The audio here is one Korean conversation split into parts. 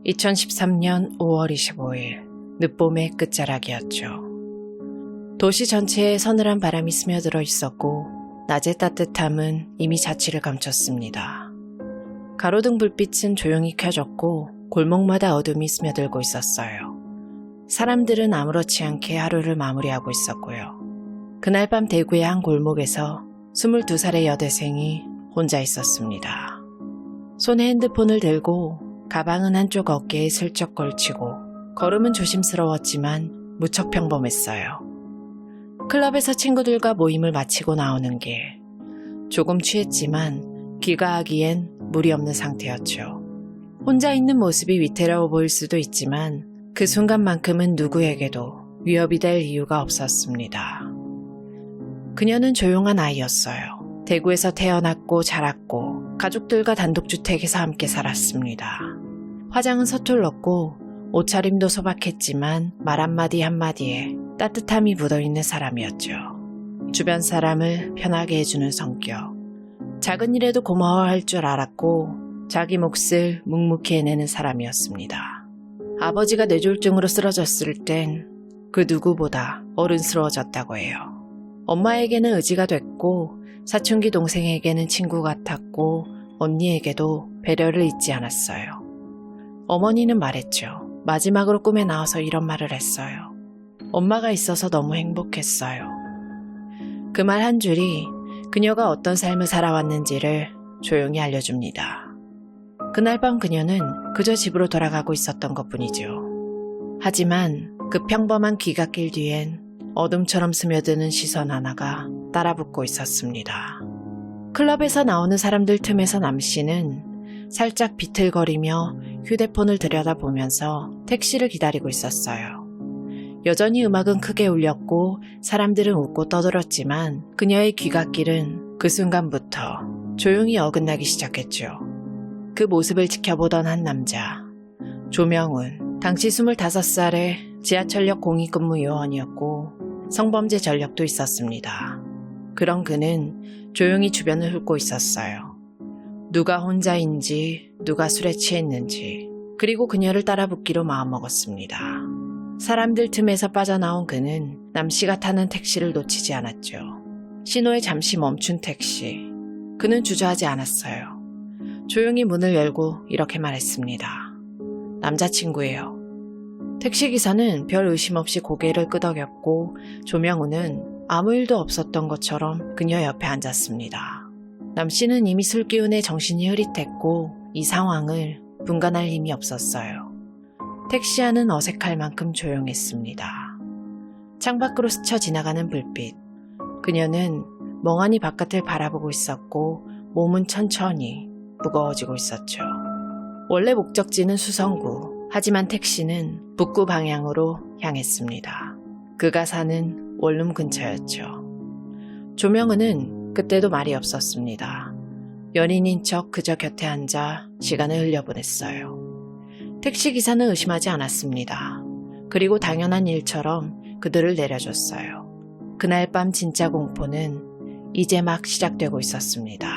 2013년 5월 25일 늦봄의 끝자락이었죠. 도시 전체에 서늘한 바람이 스며들어 있었고 낮의 따뜻함은 이미 자취를 감췄습니다. 가로등 불빛은 조용히 켜졌고 골목마다 어둠이 스며들고 있었어요. 사람들은 아무렇지 않게 하루를 마무리하고 있었고요. 그날 밤 대구의 한 골목에서 22살의 여대생이 혼자 있었습니다. 손에 핸드폰을 들고 가방은 한쪽 어깨에 슬쩍 걸치고 걸음은 조심스러웠지만 무척 평범했어요. 클럽에서 친구들과 모임을 마치고 나오는 길. 조금 취했지만 귀가하기엔 물이 없는 상태였죠. 혼자 있는 모습이 위태로워 보일 수도 있지만 그 순간만큼은 누구에게도 위협이 될 이유가 없었습니다. 그녀는 조용한 아이였어요. 대구에서 태어났고 자랐고 가족들과 단독주택에서 함께 살았습니다. 화장은 서툴렀고 옷차림도 소박했지만 말 한마디 한마디에 따뜻함이 묻어있는 사람이었죠. 주변 사람을 편하게 해주는 성격. 작은 일에도 고마워할 줄 알았고 자기 몫을 묵묵히 해내는 사람이었습니다. 아버지가 뇌졸중으로 쓰러졌을 땐 그 누구보다 어른스러워졌다고 해요. 엄마에게는 의지가 됐고 사춘기 동생에게는 친구 같았고 언니에게도 배려를 잊지 않았어요. 어머니는 말했죠. 마지막으로 꿈에 나와서 이런 말을 했어요. 엄마가 있어서 너무 행복했어요. 그 말 한 줄이 그녀가 어떤 삶을 살아왔는지를 조용히 알려줍니다. 그날 밤 그녀는 그저 집으로 돌아가고 있었던 것뿐이죠. 하지만 그 평범한 귀갓길 뒤엔 어둠처럼 스며드는 시선 하나가 따라붙고 있었습니다. 클럽에서 나오는 사람들 틈에서 남씨는 살짝 비틀거리며 휴대폰을 들여다보면서 택시를 기다리고 있었어요. 여전히 음악은 크게 울렸고 사람들은 웃고 떠들었지만 그녀의 귀갓길은 그 순간부터 조용히 어긋나기 시작했죠. 그 모습을 지켜보던 한 남자, 조명훈, 당시 25살의 지하철역 공익근무 요원이었고 성범죄 전력도 있었습니다. 그런 그는 조용히 주변을 훑고 있었어요. 누가 혼자인지, 누가 술에 취했는지, 그리고 그녀를 따라붙기로 마음먹었습니다. 사람들 틈에서 빠져나온 그는 남씨가 타는 택시를 놓치지 않았죠. 신호에 잠시 멈춘 택시. 그는 주저하지 않았어요. 조용히 문을 열고 이렇게 말했습니다. 남자친구예요. 택시기사는 별 의심 없이 고개를 끄덕였고 조명우는 아무 일도 없었던 것처럼 그녀 옆에 앉았습니다. 남씨는 이미 술 기운에 정신이 흐릿했고 이 상황을 분간할 힘이 없었어요. 택시 안은 어색할 만큼 조용했습니다. 창밖으로 스쳐 지나가는 불빛. 그녀는 멍하니 바깥을 바라보고 있었고 몸은 천천히 무거워지고 있었죠. 원래 목적지는 수성구, 하지만 택시는 북구 방향으로 향했습니다. 그가 사는 원룸 근처였죠. 조명은은 그때도 말이 없었습니다. 연인인 척 그저 곁에 앉아 시간을 흘려보냈어요. 택시기사는 의심하지 않았습니다. 그리고 당연한 일처럼 그들을 내려줬어요. 그날 밤 진짜 공포는 이제 막 시작되고 있었습니다.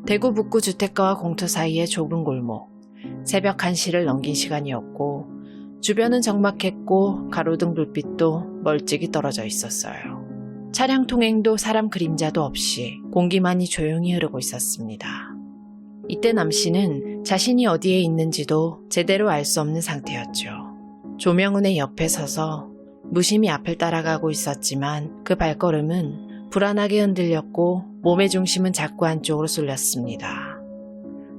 대구 북구 주택가와 공터 사이의 좁은 골목. 새벽 1시를 넘긴 시간이었고 주변은 적막했고 가로등 불빛도 멀찍이 떨어져 있었어요. 차량 통행도 사람 그림자도 없이 공기만이 조용히 흐르고 있었습니다. 이때 남씨는 자신이 어디에 있는지도 제대로 알 수 없는 상태였죠. 조명은의 옆에 서서 무심히 앞을 따라가고 있었지만 그 발걸음은 불안하게 흔들렸고 몸의 중심은 자꾸 안쪽으로 쏠렸습니다.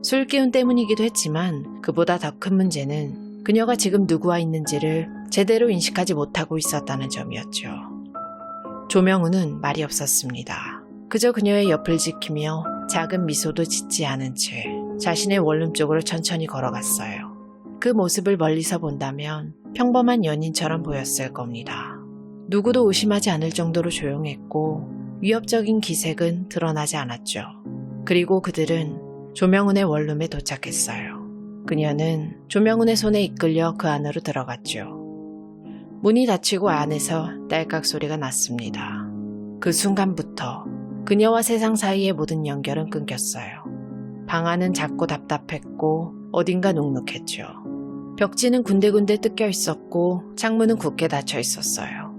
술기운 때문이기도 했지만 그보다 더 큰 문제는 그녀가 지금 누구와 있는지를 제대로 인식하지 못하고 있었다는 점이었죠. 조명우는 말이 없었습니다. 그저 그녀의 옆을 지키며 작은 미소도 짓지 않은 채 자신의 원룸 쪽으로 천천히 걸어갔어요. 그 모습을 멀리서 본다면 평범한 연인처럼 보였을 겁니다. 누구도 의심하지 않을 정도로 조용했고 위협적인 기색은 드러나지 않았죠. 그리고 그들은 조명훈의 원룸에 도착했어요. 그녀는 조명훈의 손에 이끌려 그 안으로 들어갔죠. 문이 닫히고 안에서 딸깍 소리가 났습니다. 그 순간부터 그녀와 세상 사이의 모든 연결은 끊겼어요. 방 안은 작고 답답했고 어딘가 눅눅했죠. 벽지는 군데군데 뜯겨 있었고 창문은 굳게 닫혀 있었어요.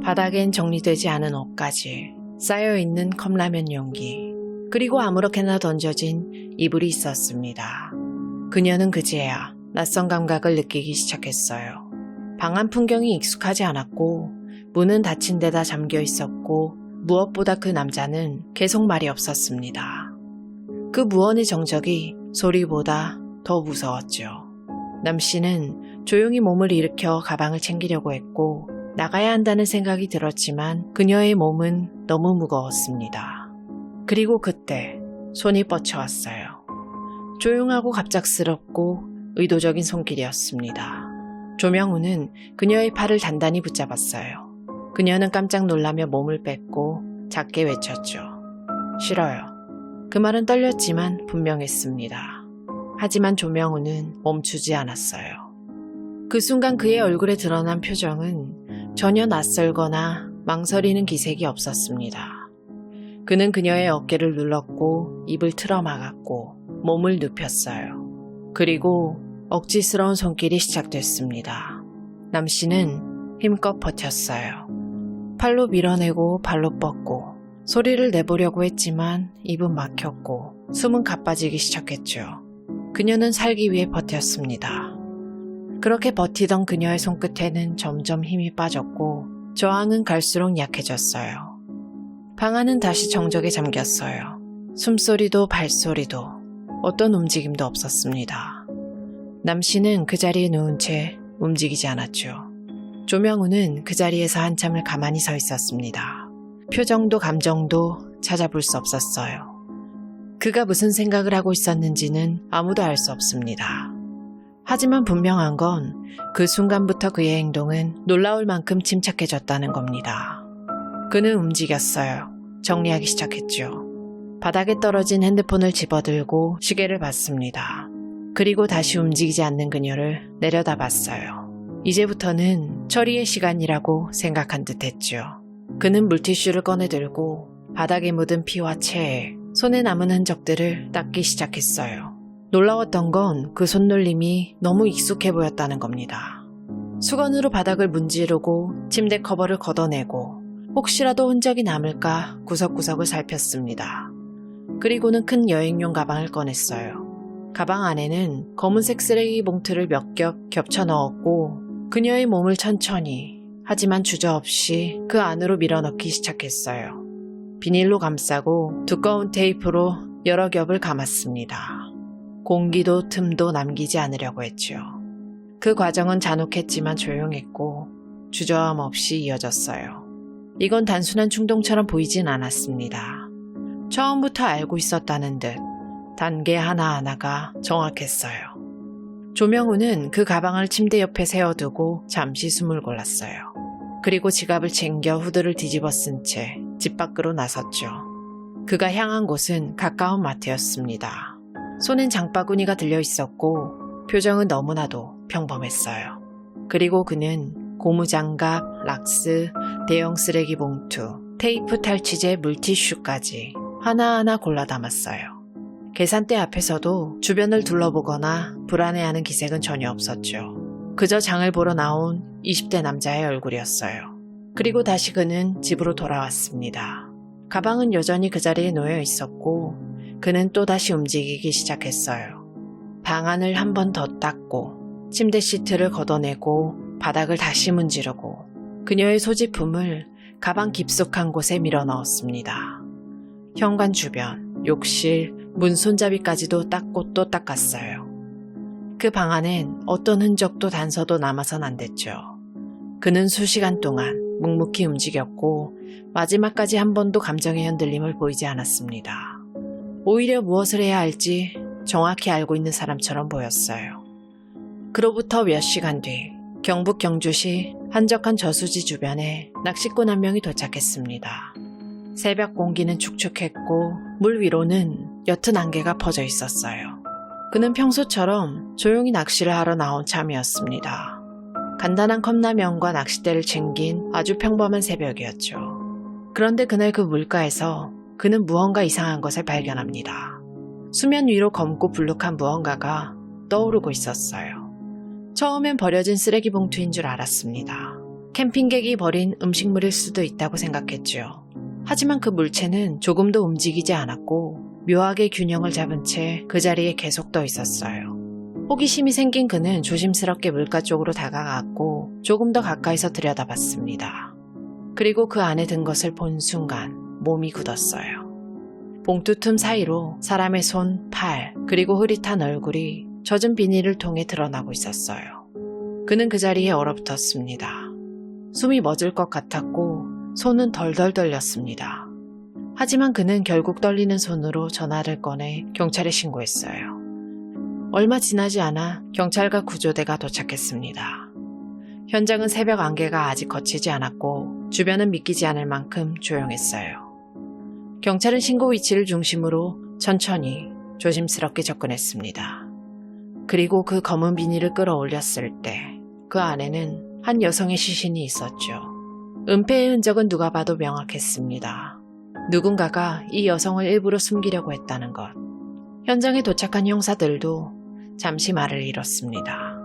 바닥엔 정리되지 않은 옷까지, 쌓여있는 컵라면 용기, 그리고 아무렇게나 던져진 이불이 있었습니다. 그녀는 그제야 낯선 감각을 느끼기 시작했어요. 방 안 풍경이 익숙하지 않았고 문은 닫힌 데다 잠겨 있었고 무엇보다 그 남자는 계속 말이 없었습니다. 그 무언의 정적이 소리보다 더 무서웠죠. 남 씨는 조용히 몸을 일으켜 가방을 챙기려고 했고 나가야 한다는 생각이 들었지만 그녀의 몸은 너무 무거웠습니다. 그리고 그때 손이 뻗쳐왔어요. 조용하고 갑작스럽고 의도적인 손길이었습니다. 조명우는 그녀의 팔을 단단히 붙잡았어요. 그녀는 깜짝 놀라며 몸을 뺐고 작게 외쳤죠. 싫어요. 그 말은 떨렸지만 분명했습니다. 하지만 조명우는 멈추지 않았어요. 그 순간 그의 얼굴에 드러난 표정은 전혀 낯설거나 망설이는 기색이 없었습니다. 그는 그녀의 어깨를 눌렀고 입을 틀어막았고 몸을 눕혔어요. 그리고 억지스러운 손길이 시작됐습니다. 남 씨는 힘껏 버텼어요. 팔로 밀어내고 발로 뻗고 소리를 내보려고 했지만 입은 막혔고 숨은 가빠지기 시작했죠. 그녀는 살기 위해 버텼습니다. 그렇게 버티던 그녀의 손끝에는 점점 힘이 빠졌고 저항은 갈수록 약해졌어요. 방 안은 다시 정적에 잠겼어요. 숨소리도 발소리도 어떤 움직임도 없었습니다. 남 씨는 그 자리에 누운 채 움직이지 않았죠. 조명우는 그 자리에서 한참을 가만히 서 있었습니다. 표정도 감정도 찾아볼 수 없었어요. 그가 무슨 생각을 하고 있었는지는 아무도 알 수 없습니다. 하지만 분명한 건 그 순간부터 그의 행동은 놀라울 만큼 침착해졌다는 겁니다. 그는 움직였어요. 정리하기 시작했죠. 바닥에 떨어진 핸드폰을 집어들고 시계를 봤습니다. 그리고 다시 움직이지 않는 그녀를 내려다봤어요. 이제부터는 처리의 시간이라고 생각한 듯 했죠. 그는 물티슈를 꺼내들고 바닥에 묻은 피와 체에 손에 남은 흔적들을 닦기 시작했어요. 놀라웠던 건 그 손놀림이 너무 익숙해 보였다는 겁니다. 수건으로 바닥을 문지르고 침대 커버를 걷어내고 혹시라도 흔적이 남을까 구석구석을 살폈습니다. 그리고는 큰 여행용 가방을 꺼냈어요. 가방 안에는 검은색 쓰레기 봉투를 몇 겹 겹쳐 넣었고 그녀의 몸을 천천히 하지만 주저없이 그 안으로 밀어넣기 시작했어요. 비닐로 감싸고 두꺼운 테이프로 여러 겹을 감았습니다. 공기도 틈도 남기지 않으려고 했죠. 그 과정은 잔혹했지만 조용했고 주저함 없이 이어졌어요. 이건 단순한 충동처럼 보이진 않았습니다. 처음부터 알고 있었다는 듯 단계 하나하나가 정확했어요. 조명우는 그 가방을 침대 옆에 세워두고 잠시 숨을 골랐어요. 그리고 지갑을 챙겨 후드를 뒤집어 쓴 채 집 밖으로 나섰죠. 그가 향한 곳은 가까운 마트였습니다. 손엔 장바구니가 들려 있었고 표정은 너무나도 평범했어요. 그리고 그는 고무장갑, 락스, 대형 쓰레기 봉투, 테이프 탈취제, 물티슈까지 하나하나 골라 담았어요. 계산대 앞에서도 주변을 둘러보거나 불안해하는 기색은 전혀 없었죠. 그저 장을 보러 나온 20대 남자의 얼굴이었어요. 그리고 다시 그는 집으로 돌아왔습니다. 가방은 여전히 그 자리에 놓여 있었고 그는 또다시 움직이기 시작했어요. 방 안을 한 번 더 닦고 침대 시트를 걷어내고 바닥을 다시 문지르고 그녀의 소지품을 가방 깊숙한 곳에 밀어 넣었습니다. 현관 주변, 욕실, 문 손잡이까지도 닦고 또 닦았어요. 그 방 안엔 어떤 흔적도 단서도 남아선 안 됐죠. 그는 수시간 동안 묵묵히 움직였고 마지막까지 한 번도 감정의 흔들림을 보이지 않았습니다. 오히려 무엇을 해야 할지 정확히 알고 있는 사람처럼 보였어요. 그로부터 몇 시간 뒤 경북 경주시 한적한 저수지 주변에 낚시꾼 한 명이 도착했습니다. 새벽 공기는 축축했고 물 위로는 옅은 안개가 퍼져 있었어요. 그는 평소처럼 조용히 낚시를 하러 나온 참이었습니다. 간단한 컵라면과 낚싯대를 챙긴 아주 평범한 새벽이었죠. 그런데 그날 그 물가에서 그는 무언가 이상한 것을 발견합니다. 수면 위로 검고 불룩한 무언가가 떠오르고 있었어요. 처음엔 버려진 쓰레기 봉투인 줄 알았습니다. 캠핑객이 버린 음식물일 수도 있다고 생각했죠. 하지만 그 물체는 조금도 움직이지 않았고 묘하게 균형을 잡은 채 그 자리에 계속 떠 있었어요. 호기심이 생긴 그는 조심스럽게 물가 쪽으로 다가갔고 조금 더 가까이서 들여다봤습니다. 그리고 그 안에 든 것을 본 순간 몸이 굳었어요. 봉투 틈 사이로 사람의 손, 팔, 그리고 흐릿한 얼굴이 젖은 비닐을 통해 드러나고 있었어요. 그는 그 자리에 얼어붙었습니다. 숨이 멎을 것 같았고 손은 덜덜 떨렸습니다. 하지만 그는 결국 떨리는 손으로 전화를 꺼내 경찰에 신고했어요. 얼마 지나지 않아 경찰과 구조대가 도착했습니다. 현장은 새벽 안개가 아직 거치지 않았고 주변은 믿기지 않을 만큼 조용했어요. 경찰은 신고 위치를 중심으로 천천히 조심스럽게 접근했습니다. 그리고 그 검은 비닐을 끌어올렸을 때 그 안에는 한 여성의 시신이 있었죠. 은폐의 흔적은 누가 봐도 명확했습니다. 누군가가 이 여성을 일부러 숨기려고 했다는 것. 현장에 도착한 형사들도 잠시 말을 잃었습니다.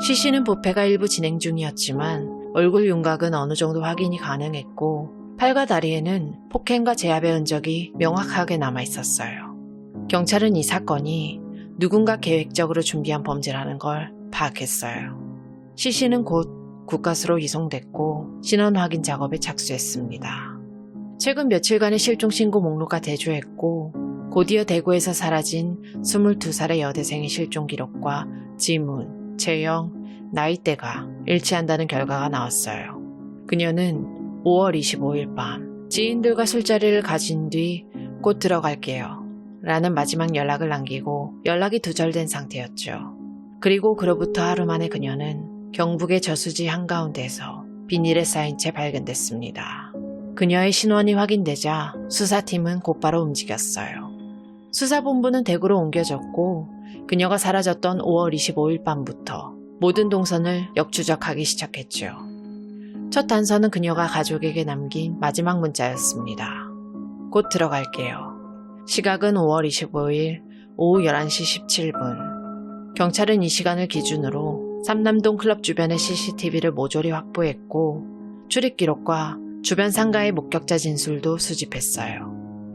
시신은 부패가 일부 진행 중이었지만 얼굴 윤곽은 어느 정도 확인이 가능했고 팔과 다리에는 폭행과 제압의 흔적이 명확하게 남아 있었어요. 경찰은 이 사건이 누군가 계획적으로 준비한 범죄라는 걸 파악했어요. 시신은 곧 국가수로 이송됐고 신원 확인 작업에 착수했습니다. 최근 며칠간의 실종신고 목록과 대조했고 곧이어 대구에서 사라진 22살의 여대생의 실종 기록과 지문, 제형, 나이대가 일치한다는 결과가 나왔어요. 그녀는 5월 25일 밤 지인들과 술자리를 가진 뒤 곧 들어갈게요 라는 마지막 연락을 남기고 연락이 두절된 상태였죠. 그리고 그로부터 하루 만에 그녀는 경북의 저수지 한가운데서 비닐에 쌓인 채 발견됐습니다. 그녀의 신원이 확인되자 수사팀은 곧바로 움직였어요. 수사본부는 대구로 옮겨졌고 그녀가 사라졌던 5월 25일 밤부터 모든 동선을 역추적하기 시작했죠. 첫 단서는 그녀가 가족에게 남긴 마지막 문자였습니다. 곧 들어갈게요. 시각은 5월 25일 오후 11시 17분. 경찰은 이 시간을 기준으로 삼남동 클럽 주변의 CCTV를 모조리 확보했고 출입 기록과 주변 상가의 목격자 진술도 수집했어요.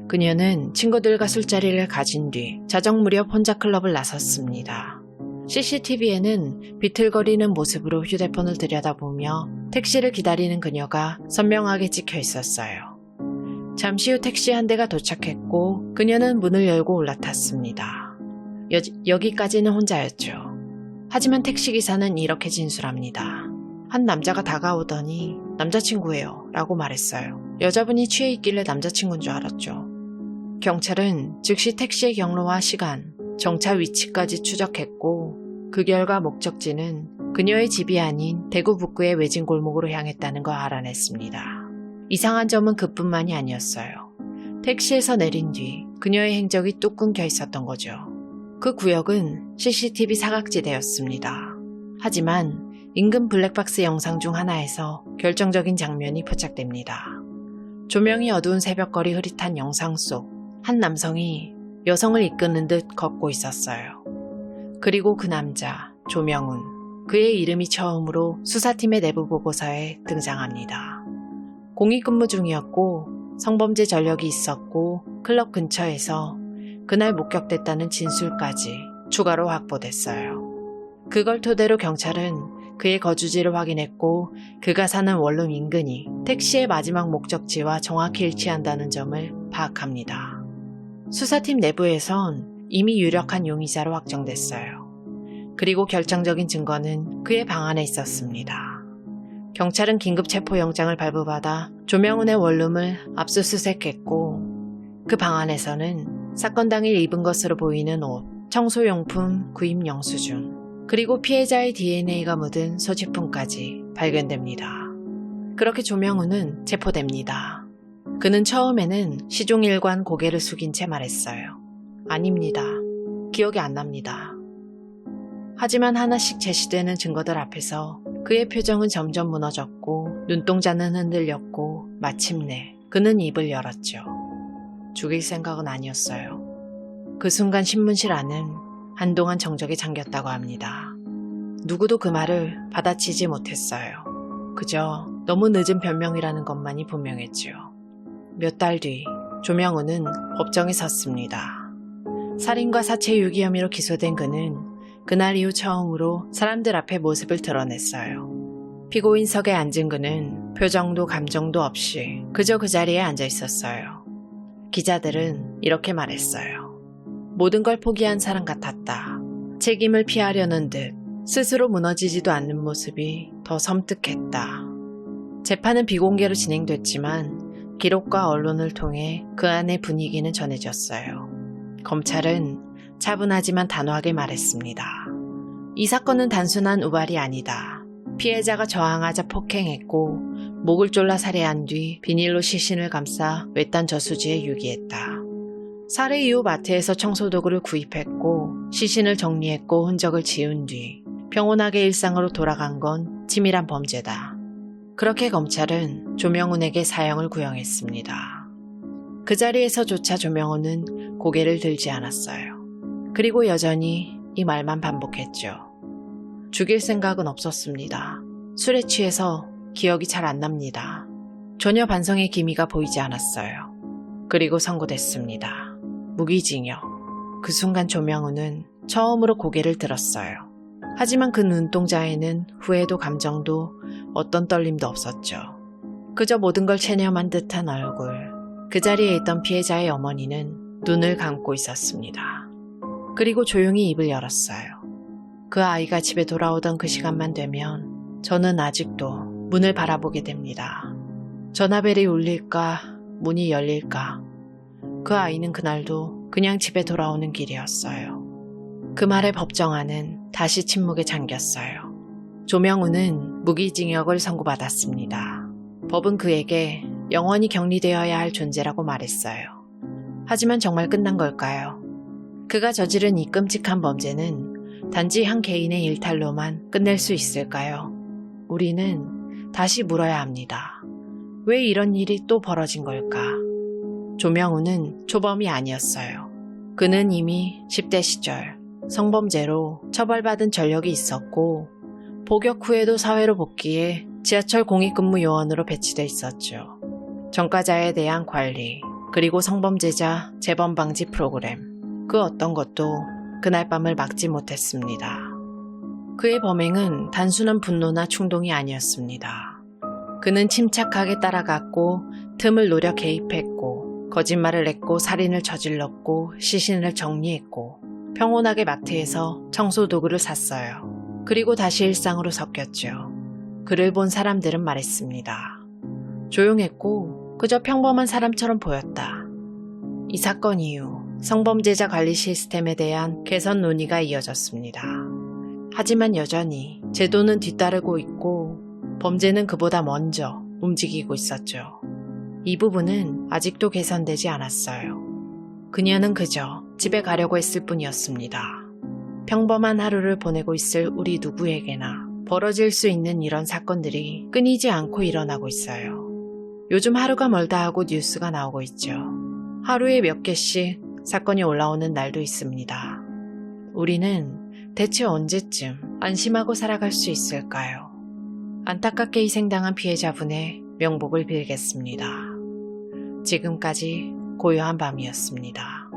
그녀는 친구들과 술자리를 가진 뒤 자정 무렵 혼자 클럽을 나섰습니다. CCTV에는 비틀거리는 모습으로 휴대폰을 들여다보며 택시를 기다리는 그녀가 선명하게 찍혀 있었어요. 잠시 후 택시 한 대가 도착했고 그녀는 문을 열고 올라탔습니다. 여기까지는 혼자였죠. 하지만 택시기사는 이렇게 진술합니다. 한 남자가 다가오더니 남자친구예요 라고 말했어요. 여자분이 취해 있길래 남자친구인 줄 알았죠. 경찰은 즉시 택시의 경로와 시간, 정차 위치까지 추적했고 그 결과 목적지는 그녀의 집이 아닌 대구 북구의 외진 골목으로 향했다는 걸 알아냈습니다. 이상한 점은 그뿐만이 아니었어요. 택시에서 내린 뒤 그녀의 행적이 뚝 끊겨 있었던 거죠. 그 구역은 CCTV 사각지대였습니다. 하지만 인근 블랙박스 영상 중 하나에서 결정적인 장면이 포착됩니다. 조명이 어두운 새벽거리 흐릿한 영상 속 한 남성이 여성을 이끄는 듯 걷고 있었어요. 그리고 그 남자, 조명훈, 그의 이름이 처음으로 수사팀의 내부 보고서에 등장합니다. 공익근무 중이었고 성범죄 전력이 있었고 클럽 근처에서 그날 목격됐다는 진술까지 추가로 확보됐어요. 그걸 토대로 경찰은 그의 거주지를 확인했고 그가 사는 원룸 인근이 택시의 마지막 목적지와 정확히 일치한다는 점을 파악합니다. 수사팀 내부에선 이미 유력한 용의자로 확정됐어요. 그리고 결정적인 증거는 그의 방 안에 있었습니다. 경찰은 긴급 체포영장을 발부받아 조명훈의 원룸을 압수수색했고 그 방 안에서는 사건 당일 입은 것으로 보이는 옷, 청소용품 구입 영수증, 그리고 피해자의 DNA가 묻은 소지품까지 발견됩니다. 그렇게 조명훈은 체포됩니다. 그는 처음에는 시종일관 고개를 숙인 채 말했어요. 아닙니다. 기억이 안 납니다. 하지만 하나씩 제시되는 증거들 앞에서 그의 표정은 점점 무너졌고 눈동자는 흔들렸고 마침내 그는 입을 열었죠. 죽일 생각은 아니었어요. 그 순간 신문실 안은 한동안 정적에 잠겼다고 합니다. 누구도 그 말을 받아치지 못했어요. 그저 너무 늦은 변명이라는 것만이 분명했지요. 몇 달 뒤 조명우는 법정에 섰습니다. 살인과 사체 유기 혐의로 기소된 그는 그날 이후 처음으로 사람들 앞에 모습을 드러냈어요. 피고인석에 앉은 그는 표정도 감정도 없이 그저 그 자리에 앉아 있었어요. 기자들은 이렇게 말했어요. 모든 걸 포기한 사람 같았다. 책임을 피하려는 듯 스스로 무너지지도 않는 모습이 더 섬뜩했다. 재판은 비공개로 진행됐지만 기록과 언론을 통해 그 안의 분위기는 전해졌어요. 검찰은 차분하지만 단호하게 말했습니다. 이 사건은 단순한 우발이 아니다. 피해자가 저항하자 폭행했고 목을 졸라 살해한 뒤 비닐로 시신을 감싸 외딴 저수지에 유기했다. 살해 이후 마트에서 청소도구를 구입했고 시신을 정리했고 흔적을 지운 뒤 평온하게 일상으로 돌아간 건 치밀한 범죄다. 그렇게 검찰은 조명훈에게 사형을 구형했습니다. 그 자리에서조차 조명훈은 고개를 들지 않았어요. 그리고 여전히 이 말만 반복했죠. 죽일 생각은 없었습니다. 술에 취해서 기억이 잘 안 납니다. 전혀 반성의 기미가 보이지 않았어요. 그리고 선고됐습니다. 무기징역. 그 순간 조명훈은 처음으로 고개를 들었어요. 하지만 그 눈동자에는 후회도 감정도 어떤 떨림도 없었죠. 그저 모든 걸 체념한 듯한 얼굴. 그 자리에 있던 피해자의 어머니는 눈을 감고 있었습니다. 그리고 조용히 입을 열었어요. 그 아이가 집에 돌아오던 그 시간만 되면 저는 아직도 문을 바라보게 됩니다. 전화벨이 울릴까, 문이 열릴까. 그 아이는 그날도 그냥 집에 돌아오는 길이었어요. 그 말에 법정 안은 다시 침묵에 잠겼어요. 조명훈은 무기징역을 선고받았습니다. 법은 그에게 영원히 격리되어야 할 존재라고 말했어요. 하지만 정말 끝난 걸까요? 그가 저지른 이 끔찍한 범죄는 단지 한 개인의 일탈로만 끝낼 수 있을까요? 우리는 다시 물어야 합니다. 왜 이런 일이 또 벌어진 걸까? 조명훈은 초범이 아니었어요. 그는 이미 10대 시절 성범죄로 처벌받은 전력이 있었고 복역 후에도 사회로 복귀해 지하철 공익근무 요원으로 배치돼 있었죠. 전과자에 대한 관리, 그리고 성범죄자 재범 방지 프로그램, 그 어떤 것도 그날 밤을 막지 못했습니다. 그의 범행은 단순한 분노나 충동이 아니었습니다. 그는 침착하게 따라갔고 틈을 노려 개입했고 거짓말을 했고 살인을 저질렀고 시신을 정리했고 평온하게 마트에서 청소도구를 샀어요. 그리고 다시 일상으로 섞였죠. 그를 본 사람들은 말했습니다. 조용했고 그저 평범한 사람처럼 보였다. 이 사건 이후 성범죄자 관리 시스템에 대한 개선 논의가 이어졌습니다. 하지만 여전히 제도는 뒤따르고 있고 범죄는 그보다 먼저 움직이고 있었죠. 이 부분은 아직도 개선되지 않았어요. 그녀는 그저 집에 가려고 했을 뿐이었습니다. 평범한 하루를 보내고 있을 우리 누구에게나 벌어질 수 있는 이런 사건들이 끊이지 않고 일어나고 있어요. 요즘 하루가 멀다 하고 뉴스가 나오고 있죠. 하루에 몇 개씩 사건이 올라오는 날도 있습니다. 우리는 대체 언제쯤 안심하고 살아갈 수 있을까요? 안타깝게 희생당한 피해자분의 명복을 빌겠습니다. 지금까지 고요한 밤이었습니다.